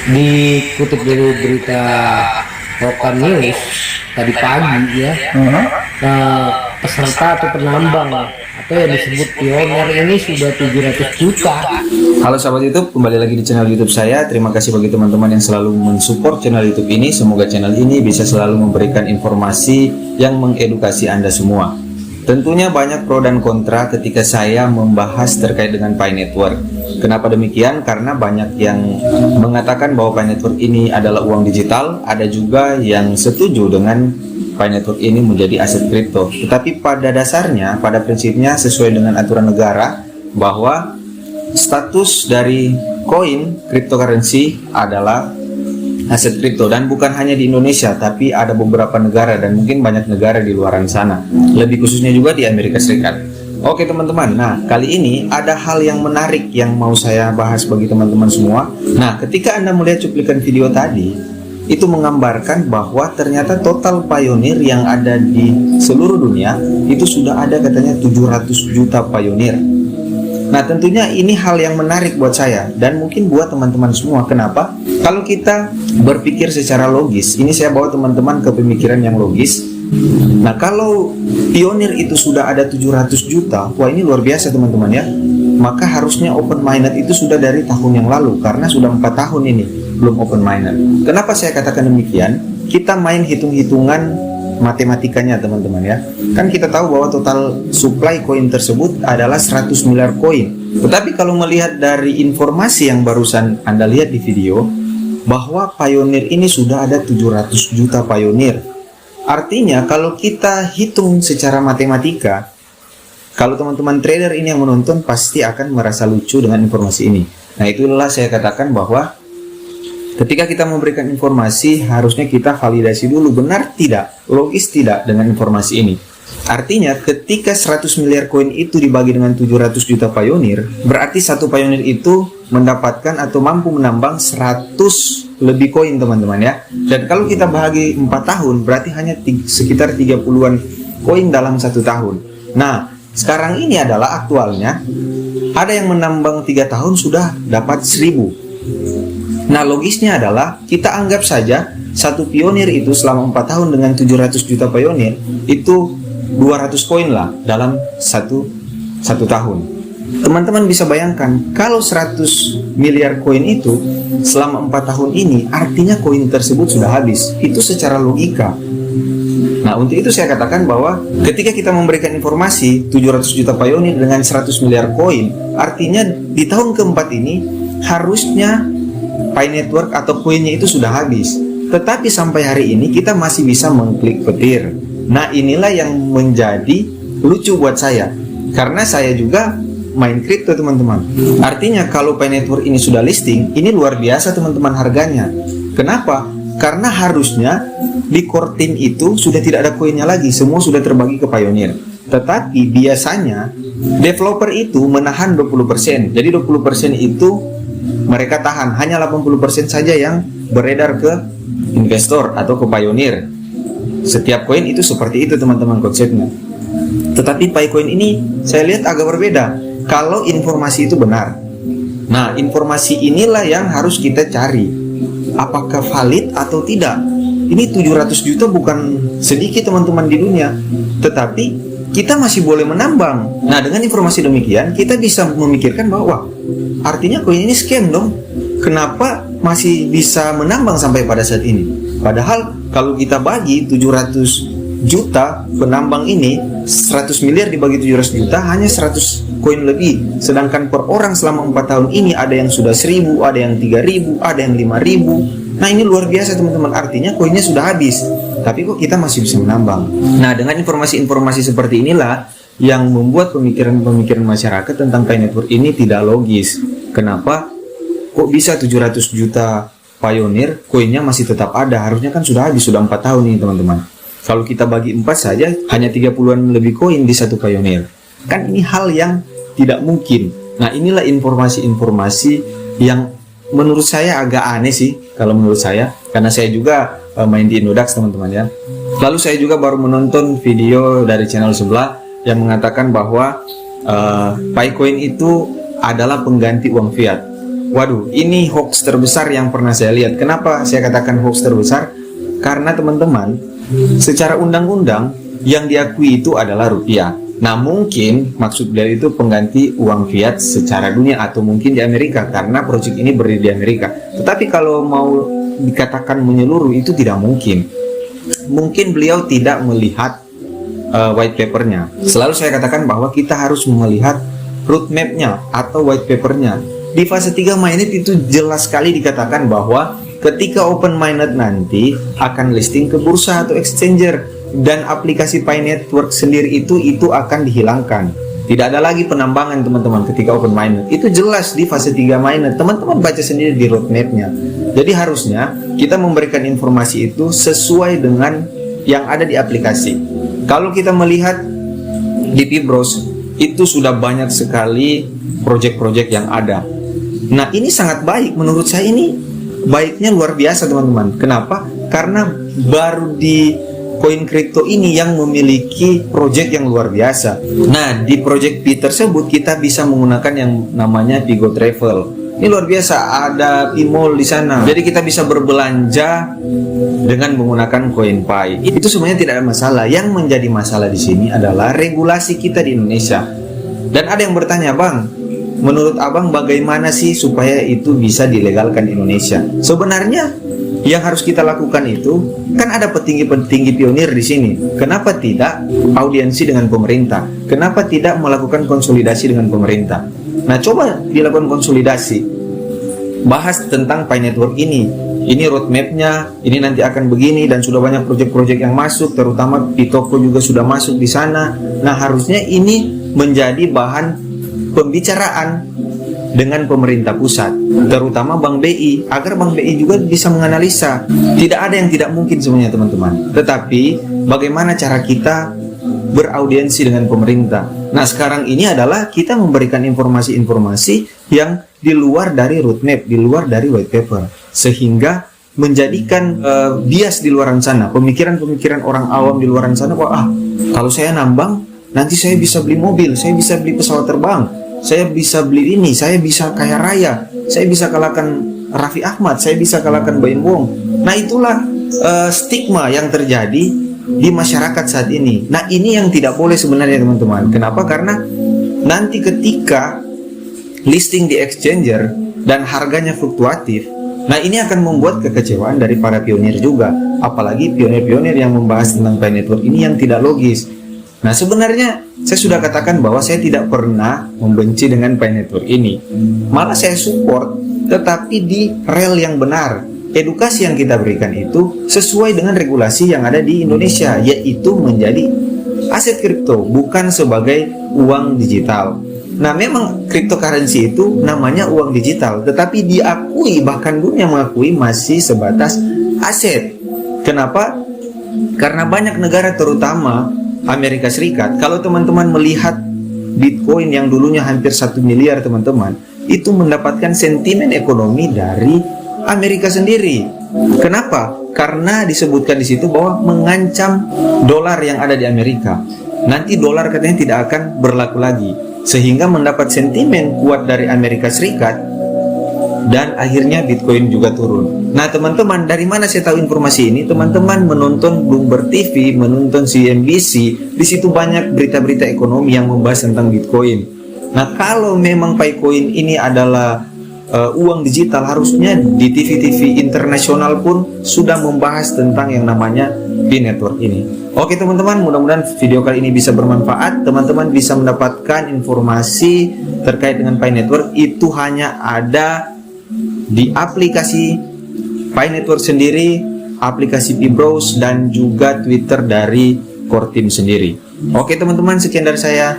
Dikutip dari berita Rokan News tadi pagi ya, peserta atau penambang atau yang disebut pioner ini sudah 700 juta. Halo sahabat YouTube, kembali lagi di channel YouTube saya. Terima kasih bagi teman-teman yang selalu mensupport channel YouTube ini. Semoga channel ini bisa selalu memberikan informasi yang mengedukasi Anda semua. Tentunya banyak pro dan kontra ketika saya membahas terkait dengan Pi Network. Kenapa demikian? Karena banyak yang mengatakan bahwa Pi Network ini adalah uang digital. Ada juga yang setuju dengan Pi Network ini menjadi aset kripto. Tetapi pada dasarnya, pada prinsipnya sesuai dengan aturan negara bahwa status dari koin cryptocurrency adalah aset kripto, dan bukan hanya di Indonesia tapi ada beberapa negara dan mungkin banyak negara di luar sana, lebih khususnya juga di Amerika Serikat. Oke teman-teman, nah kali ini ada hal yang menarik yang mau saya bahas bagi teman-teman semua. Nah, ketika Anda melihat cuplikan video tadi, itu menggambarkan bahwa ternyata total pioneer yang ada di seluruh dunia itu sudah ada katanya 700 juta pioneer. Nah, tentunya ini hal yang menarik buat saya dan mungkin buat teman-teman semua. Kenapa? Kalau kita berpikir secara logis, ini saya bawa teman-teman ke pemikiran yang logis. Nah, kalau pionir itu sudah ada 700 juta, wah ini luar biasa teman-teman ya. Maka harusnya open minded itu sudah dari tahun yang lalu, karena sudah 4 tahun ini belum open minded. Kenapa saya katakan demikian? Kita main hitung-hitungan matematikanya teman-teman ya. Kan kita tahu bahwa total supply koin tersebut adalah 100 miliar koin. Tetapi kalau melihat dari informasi yang barusan Anda lihat di video, bahwa pioneer ini sudah ada 700 juta pioneer. Artinya kalau kita hitung secara matematika, kalau teman-teman trader ini yang menonton pasti akan merasa lucu dengan informasi ini. Nah, itulah saya katakan bahwa ketika kita memberikan informasi, harusnya kita validasi dulu benar tidak, logis tidak dengan informasi ini. Artinya ketika 100 miliar koin itu dibagi dengan 700 juta pioneer, berarti satu pioneer itu mendapatkan atau mampu menambang 100 lebih koin teman-teman ya. Dan kalau kita bahagi 4 tahun, berarti hanya sekitar 30-an koin dalam 1 tahun. Nah, sekarang ini adalah aktualnya, ada yang menambang 3 tahun sudah dapat 1000. Nah, logisnya adalah kita anggap saja satu pionir itu selama 4 tahun dengan 700 juta pionir itu 200 koin lah dalam satu tahun. Teman-teman bisa bayangkan kalau 100 miliar koin itu selama 4 tahun ini, artinya koin tersebut sudah habis. Itu secara logika. Nah, untuk itu saya katakan bahwa ketika kita memberikan informasi 700 juta pionir dengan 100 miliar koin, artinya di tahun keempat ini harusnya Pi Network atau koinnya itu sudah habis. Tetapi sampai hari ini kita masih bisa mengklik petir. Nah, inilah yang menjadi lucu buat saya, karena saya juga main kripto teman-teman. Artinya kalau Pi Network ini sudah listing, ini luar biasa teman-teman harganya. Kenapa? Karena harusnya di core team itu sudah tidak ada koinnya lagi, semua sudah terbagi ke pioneer. Tetapi biasanya developer itu menahan 20%. Jadi 20% itu mereka tahan, hanya 80% saja yang beredar ke investor atau ke pioneer. Setiap koin itu seperti itu teman-teman konsepnya. Tetapi Picoin ini saya lihat agak berbeda kalau informasi itu benar. Nah, informasi inilah yang harus kita cari, apakah valid atau tidak. Ini 700 juta bukan sedikit teman-teman di dunia, tetapi kita masih boleh menambang. Nah, dengan informasi demikian kita bisa memikirkan bahwa artinya koin ini scam dong. Kenapa masih bisa menambang sampai pada saat ini? Padahal kalau kita bagi 700 juta penambang ini, 100 miliar dibagi 700 juta hanya 100 koin lebih. Sedangkan per orang selama 4 tahun ini ada yang sudah 1000, ada yang 3000, ada yang 5000. Nah, ini luar biasa teman-teman, artinya koinnya sudah habis. Tapi kok kita masih bisa menambang. Nah, dengan informasi-informasi seperti inilah yang membuat pemikiran-pemikiran masyarakat tentang Pi Network ini tidak logis. Kenapa? Kok bisa 700 juta pioneer koinnya masih tetap ada? Harusnya kan sudah habis, sudah 4 tahun ini teman-teman. Kalau kita bagi 4 saja hanya 30-an lebih koin di satu pioneer. Kan ini hal yang tidak mungkin. Nah, inilah informasi-informasi yang menurut saya agak aneh sih, kalau menurut saya, karena saya juga main di Indodax teman-teman ya. Lalu saya juga baru menonton video dari channel sebelah yang mengatakan bahwa Picoin itu adalah pengganti uang fiat. Waduh, ini hoax terbesar yang pernah saya lihat. Kenapa saya katakan hoax terbesar? Karena teman-teman, secara undang-undang yang diakui itu adalah rupiah. Nah, mungkin maksud dari itu pengganti uang fiat secara dunia atau mungkin di Amerika karena proyek ini berdiri di Amerika. Tetapi kalau mau dikatakan menyeluruh itu tidak mungkin. Mungkin beliau tidak melihat white papernya. Selalu saya katakan bahwa kita harus melihat roadmapnya atau white papernya. Di fase 3 mainnet itu jelas sekali dikatakan bahwa ketika open mainnet nanti akan listing ke bursa atau exchanger dan aplikasi Pi Network sendiri itu akan dihilangkan. Tidak ada lagi penambangan teman-teman ketika open mainnet. Itu jelas di fase 3 mainnet. Teman-teman baca sendiri di roadmapnya. Jadi harusnya kita memberikan informasi itu sesuai dengan yang ada di aplikasi. Kalau kita melihat di Pibros itu sudah banyak sekali proyek-proyek yang ada. Nah, ini sangat baik menurut saya, ini baiknya luar biasa teman-teman. Kenapa? Karena baru di koin kripto ini yang memiliki proyek yang luar biasa. Nah, di proyek Pi tersebut kita bisa menggunakan yang namanya Pigo Travel. Ini luar biasa, ada Pimol di sana. Jadi kita bisa berbelanja dengan menggunakan koin Pi. Itu sebenarnya tidak ada masalah. Yang menjadi masalah di sini adalah regulasi kita di Indonesia. Dan ada yang bertanya, "Bang, menurut Abang bagaimana sih supaya itu bisa dilegalkan di Indonesia?" Sebenarnya yang harus kita lakukan itu kan ada petinggi-petinggi pionir di sini. Kenapa tidak audiensi dengan pemerintah? Kenapa tidak melakukan konsolidasi dengan pemerintah? Nah, coba dilakukan konsolidasi. Bahas tentang Pi Network ini. Ini roadmapnya, ini nanti akan begini, dan sudah banyak proyek-proyek yang masuk, terutama Pitoko juga sudah masuk di sana. Nah, harusnya ini menjadi bahan pembicaraan dengan pemerintah pusat, terutama Bank BI, agar Bank BI juga bisa menganalisa. Tidak ada yang tidak mungkin sebenarnya teman-teman. Tetapi bagaimana cara kita beraudiensi dengan pemerintah? Nah, sekarang ini adalah kita memberikan informasi-informasi yang di luar dari roadmap, di luar dari white paper, sehingga menjadikan bias di luar sana, pemikiran-pemikiran orang awam di luar sana, wah, kalau saya nambang nanti saya bisa beli mobil, saya bisa beli pesawat terbang, saya bisa beli ini, saya bisa kaya raya, saya bisa kalahkan Raffi Ahmad, saya bisa kalahkan Baim Wong. Nah, itulah stigma yang terjadi di masyarakat saat ini. Nah, ini yang tidak boleh sebenarnya teman-teman. Kenapa? Karena nanti ketika listing di exchanger dan harganya fluktuatif, nah ini akan membuat kekecewaan dari para pionir juga. Apalagi pionir-pionir yang membahas tentang Pi Network ini yang tidak logis. Nah, sebenarnya saya sudah katakan bahwa saya tidak pernah membenci dengan Pi Network ini. Malah saya support, tetapi di rel yang benar. Edukasi yang kita berikan itu sesuai dengan regulasi yang ada di Indonesia, yaitu menjadi aset kripto, bukan sebagai uang digital. Nah, memang cryptocurrency itu namanya uang digital, tetapi diakui, bahkan dunia mengakui masih sebatas aset. Kenapa? Karena banyak negara, terutama Amerika Serikat, kalau teman-teman melihat Bitcoin yang dulunya hampir 1 miliar teman-teman, itu mendapatkan sentimen ekonomi dari Amerika sendiri. Kenapa? Karena disebutkan di situ bahwa mengancam dolar yang ada di Amerika. Nanti dolar katanya tidak akan berlaku lagi, sehingga mendapat sentimen kuat dari Amerika Serikat, dan akhirnya Bitcoin juga turun. Nah, teman-teman, dari mana saya tahu informasi ini? Teman-teman menonton Bloomberg TV, menonton CNBC, di situ banyak berita-berita ekonomi yang membahas tentang Bitcoin. Nah, kalau memang Picoin ini adalah uang digital, harusnya di TV-TV internasional pun sudah membahas tentang yang namanya Pi Network ini. Oke teman-teman, mudah-mudahan video kali ini bisa bermanfaat. Teman-teman bisa mendapatkan informasi terkait dengan Pi Network itu hanya ada di aplikasi Pi Network sendiri, aplikasi Pibros, dan juga Twitter dari Core Team sendiri. Oke teman-teman, sekian dari saya.